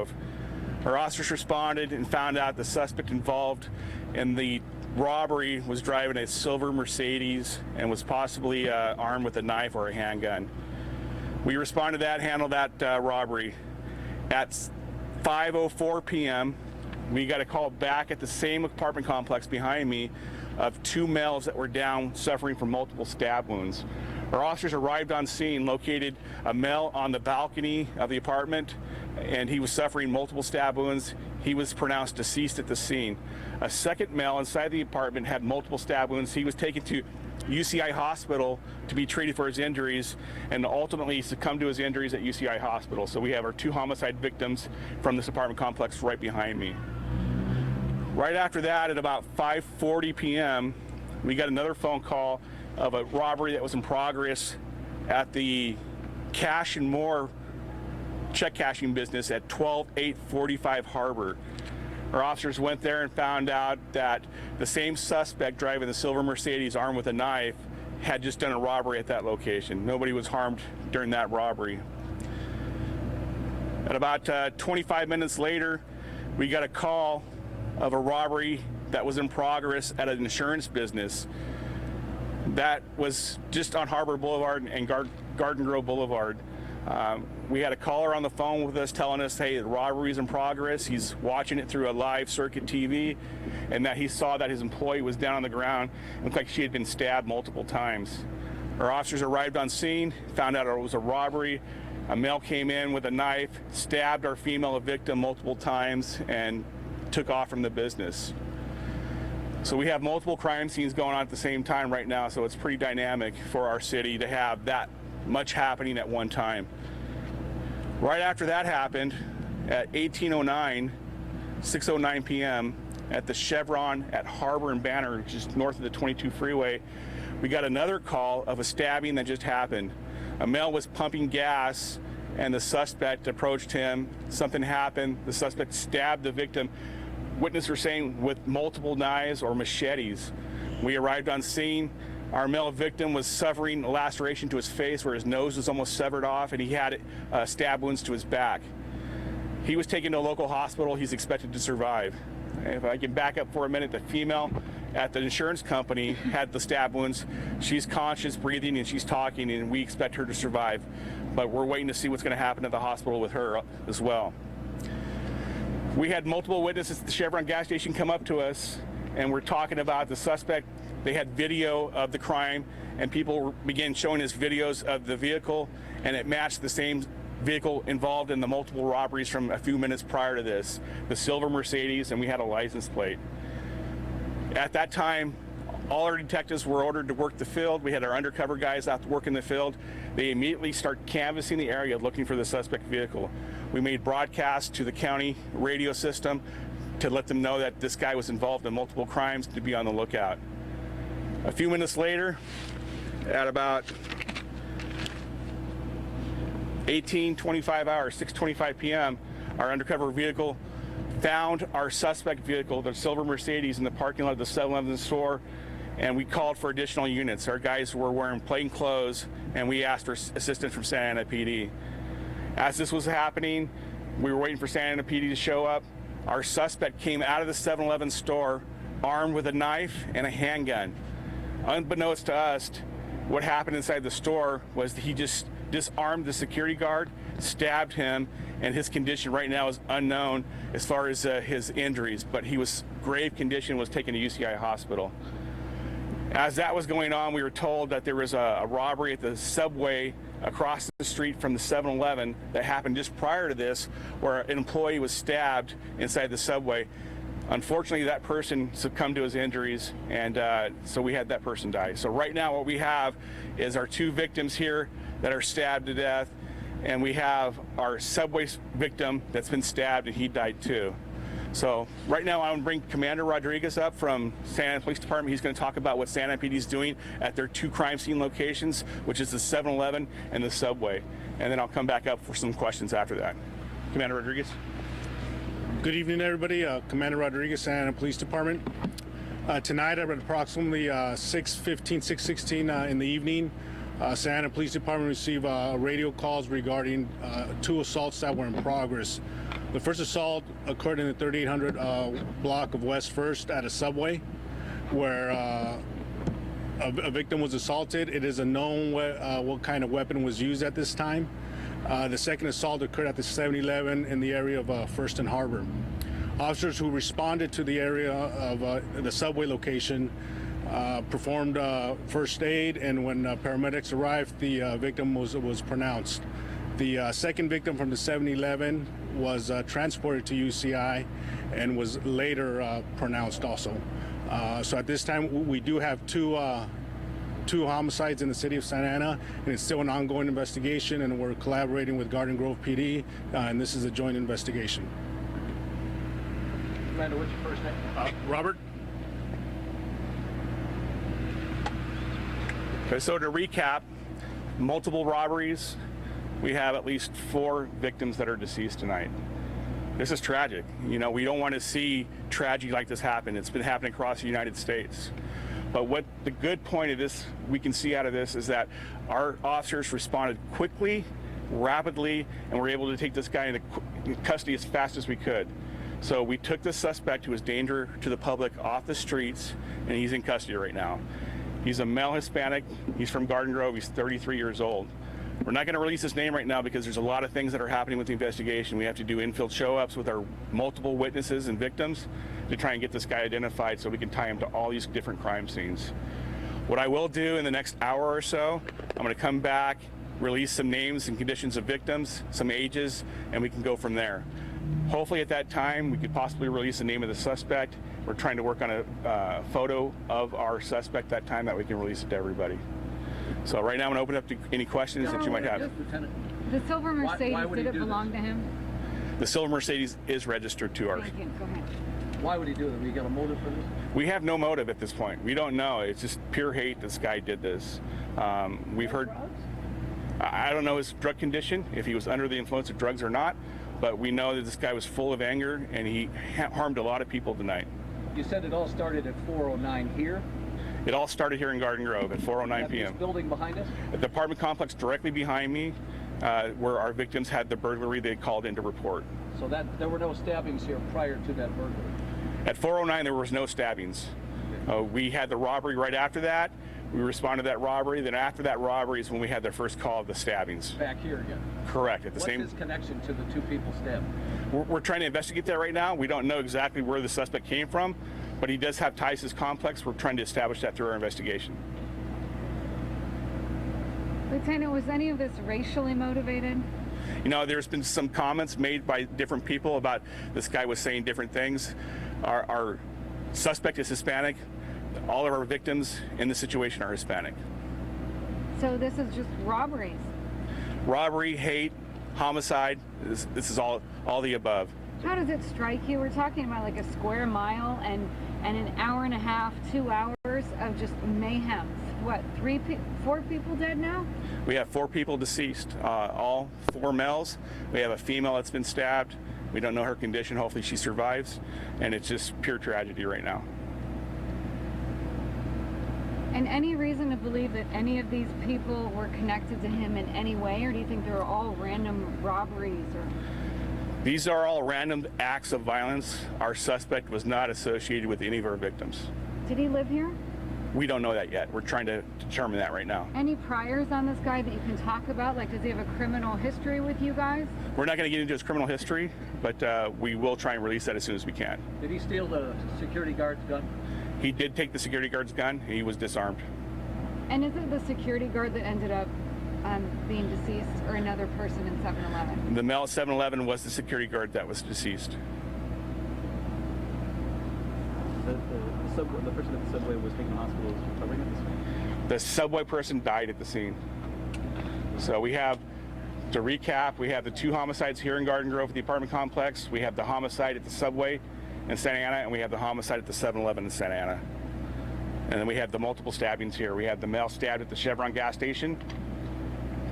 Grove. Our officers responded and found out the suspect involved in the robbery was driving a silver Mercedes and was possibly armed with a knife or a handgun. We responded to that, handled that robbery. At 5:04 p.m., we got a call back at the same apartment complex behind me of two males that were down suffering from multiple stab wounds. Our officers arrived on scene, located a male on the balcony of the apartment, and he was suffering multiple stab wounds. He was pronounced deceased at the scene. A second male inside the apartment had multiple stab wounds. He was taken to UCI Hospital to be treated for his injuries and ultimately succumbed to his injuries at UCI Hospital. So we have our two homicide victims from this apartment complex right behind me. Right after that, at about 5:40 p.m., we got another phone call of a robbery that was in progress at the Cash and More check cashing business at 12845 Harbor. Our officers went there and found out that the same suspect driving the silver Mercedes armed with a knife had just done a robbery at that location. Nobody was harmed during that robbery. At about 25 minutes later, we got a call of a robbery that was in progress at an insurance business that was just on Harbor Boulevard and Garden Grove Boulevard. We had a caller on the phone with us telling us, hey, the robbery is in progress. He's watching it through a live circuit TV, and that he saw that his employee was down on the ground. It looked like she had been stabbed multiple times. Our officers arrived on scene, found out it was a robbery. A male came in with a knife, stabbed our female victim multiple times, and took off from the business. So we have multiple crime scenes going on at the same time right now, so it's pretty dynamic for our city to have that much happening at one time. Right after that happened, at 6:09 p.m., at the Chevron at Harbor and Banner, just north of the 22 freeway, we got another call of a stabbing that just happened. A male was pumping gas, and the suspect approached him. Something happened. The suspect stabbed the victim. Witnesses were saying with multiple knives or machetes. We arrived on scene. Our male victim was suffering a laceration to his face where his nose was almost severed off, and he had stab wounds to his back. He was taken to a local hospital. He's expected to survive. If I can back up for a minute, the female at the insurance company had the stab wounds. She's conscious, breathing, and she's talking, and we expect her to survive. But we're waiting to see what's going to happen at the hospital with her as well. We had multiple witnesses at the Chevron gas station come up to us, and we're talking about the suspect. They had video of the crime, and people began showing us videos of the vehicle, and it matched the same vehicle involved in the multiple robberies from a few minutes prior to this, the silver Mercedes, and we had a license plate. At that time, all our detectives were ordered to work the field. We had our undercover guys out to work in the field. They immediately start canvassing the area looking for the suspect vehicle. We made broadcasts to the county radio system to let them know that this guy was involved in multiple crimes, to be on the lookout. A few minutes later, at about 6:25 p.m., our undercover vehicle found our suspect vehicle, the silver Mercedes, in the parking lot of the 7-Eleven store, and we called for additional units. Our guys were wearing plain clothes, and we asked for assistance from Santa Ana PD. As this was happening, we were waiting for Santa Ana PD to show up. Our suspect came out of the 7-Eleven store armed with a knife and a handgun. Unbeknownst to us, what happened inside the store was he just disarmed the security guard, stabbed him, and his condition right now is unknown as far as his injuries, but he was grave condition, was taken to UCI Hospital. As that was going on, we were told that there was a robbery at the Subway across the street from the 7-Eleven that happened just prior to this, where an employee was stabbed inside the Subway. Unfortunately, that person succumbed to his injuries, and so we had that person die. So right now what we have is our two victims here that are stabbed to death, and we have our Subway victim that's been stabbed, and he died too. So right now I'm going to bring Commander Rodriguez up from Santa Ana Police Department. He's going to talk about what Santa Ana PD is doing at their two crime scene locations, which is the 7-Eleven and the Subway. And then I'll come back up for some questions after that. Commander Rodriguez. Good evening, everybody. Commander Rodriguez, Santa Ana Police Department. Tonight at approximately 6:16 in the evening, Santa Ana Police Department received radio calls regarding two assaults that were in progress. The first assault occurred in the 3800 block of West First at a Subway, where a victim was assaulted. It is unknown what kind of weapon was used at this time. The second assault occurred at the 7-Eleven in the area of First and Harbor. Officers who responded to the area of the Subway location performed first aid, and when paramedics arrived, the victim was pronounced. The second victim from the 7-Eleven was transported to UCI and was later pronounced also. So at this time, we do have two homicides in the city of Santa Ana, and it's still an ongoing investigation, and we're collaborating with Garden Grove PD, and this is a joint investigation. Commander, what's your first name? Robert? Okay, so to recap, multiple robberies. We have at least 4 victims that are deceased tonight. This is tragic. You know, we don't want to see tragedy like this happen. It's been happening across the United States. But what the good point of this we can see out of this is that our officers responded quickly, rapidly, and were able to take this guy into custody as fast as we could. So we took the suspect who was danger to the public off the streets, and he's in custody right now. He's a male Hispanic. He's from Garden Grove. He's 33 years old. We're not going to release his name right now because there's a lot of things that are happening with the investigation. We have to do infield show-ups with our multiple witnesses and victims to try and get this guy identified so we can tie him to all these different crime scenes. What I will do in the next hour or so, I'm going to come back, release some names and conditions of victims, some ages, and we can go from there. Hopefully at that time, we could possibly release the name of the suspect. We're trying to work on a photo of our suspect that time that we can release it to everybody. So right now I'm going to open up to any questions that you might have. The silver Mercedes, why would did he it do belong this? to him? The silver Mercedes is registered to our. Thank you. Go ahead. Why would he do it? We got a motive for this? We have no motive at this point. We don't know. It's just pure hate this guy did this. We've heard, I don't know his drug condition, if he was under the influence of drugs or not, but we know that this guy was full of anger and he harmed a lot of people tonight. You said it all started at 4:09 here. It all started here in Garden Grove at 4:09 This p.m. building behind us. The apartment complex directly behind me, where our victims had the burglary they called in to report. So that there were no stabbings here prior to that burglary. At 4:09 there was no stabbings. We had the robbery right after that. We responded to that robbery. Then after that robbery is when we had the first call of the stabbings. Back here again. Correct. At the What's same. his connection to the 2 people stabbed? We're trying to investigate that right now. We don't know exactly where the suspect came from, but he does have ties to this complex. We're trying to establish that through our investigation. Lieutenant, was any of this racially motivated? You know, there's been some comments made by different people about this guy was saying different things. Our suspect is Hispanic. All of our victims in this situation are Hispanic. So this is just robberies. Robbery, hate, homicide, this is all the above. How does it strike you? We're talking about like a square mile and an hour and a half, 2 hours of just mayhem. What, 4 people dead now? We have 4 people deceased, all 4 males. We have a female that's been stabbed. We don't know her condition. Hopefully she survives. And it's just pure tragedy right now. And any reason to believe that any of these people were connected to him in any way, or do you think they were all random robberies? Or These are all random acts of violence. Our suspect was not associated with any of our victims. did he live here? We don't know that yet. We're trying to determine that right now. Any priors on this guy that you can talk about? Like, does he have a criminal history with you guys? We're not going to get into his criminal history, but we will try and release that as soon as we can. Did he steal the security guard's gun? He did take the security guard's gun. He was disarmed. And is it the security guard that ended up being deceased, or another person in 7-Eleven? The male at 7-Eleven was the security guard that was deceased. The person at the subway was taken to the hospital is recovering at this point? The subway person died at the scene. So we have, to recap, we have the 2 homicides here in Garden Grove at the apartment complex. We have the homicide at the subway in Santa Ana, and we have the homicide at the 7-Eleven in Santa Ana. And then we have the multiple stabbings here. We have the male stabbed at the Chevron gas station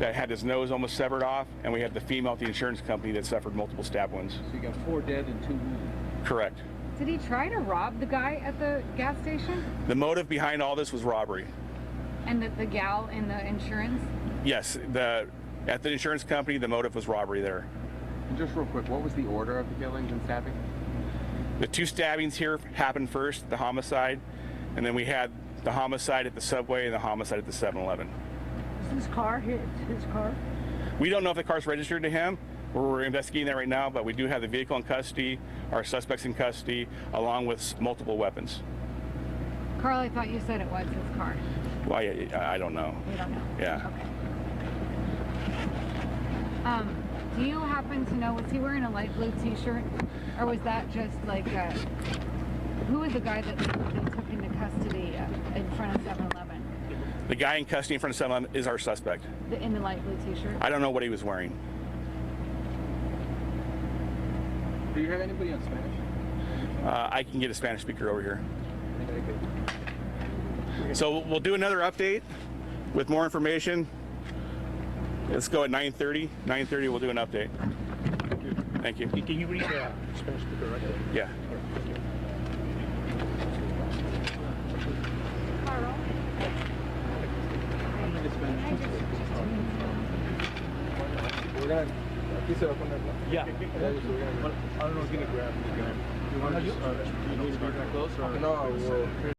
that had his nose almost severed off, and we have the female at the insurance company that suffered multiple stab wounds. So you got 4 dead and 2 wounded. Correct. Did he try to rob the guy at the gas station? The motive behind all this was robbery. And the gal in the insurance? Yes, at the insurance company, the motive was robbery there. And just real quick, what was the order of the killings and stabbing? The two stabbings here happened first, the homicide, and then we had the homicide at the Subway and the homicide at the 7-Eleven. Is this car here? His car? We don't know if the car's registered to him. We're investigating that right now, but we do have the vehicle in custody, our suspects in custody, along with multiple weapons. Carl, I thought you said it was his car. Well, I don't know. We don't know. Yeah. Okay. Do you happen to know, was he wearing a light blue t-shirt? Or was that just like, who was the guy that they took into custody in front of 7-Eleven? The guy in custody in front of 7-Eleven is our suspect. In the light blue t-shirt? I don't know what he was wearing. Do you have anybody on Spanish? I can get a Spanish speaker over here. So we'll do another update with more information. Let's go at 9:30. 9:30, we'll do an update. Thank you. Can you read the Spanish speaker right there? Yeah. Carl? We're gonna. Aquí se va a poner, ¿no? Yeah. I don't know who's gonna grab. You want to just, you need to be that close or? No, we'll.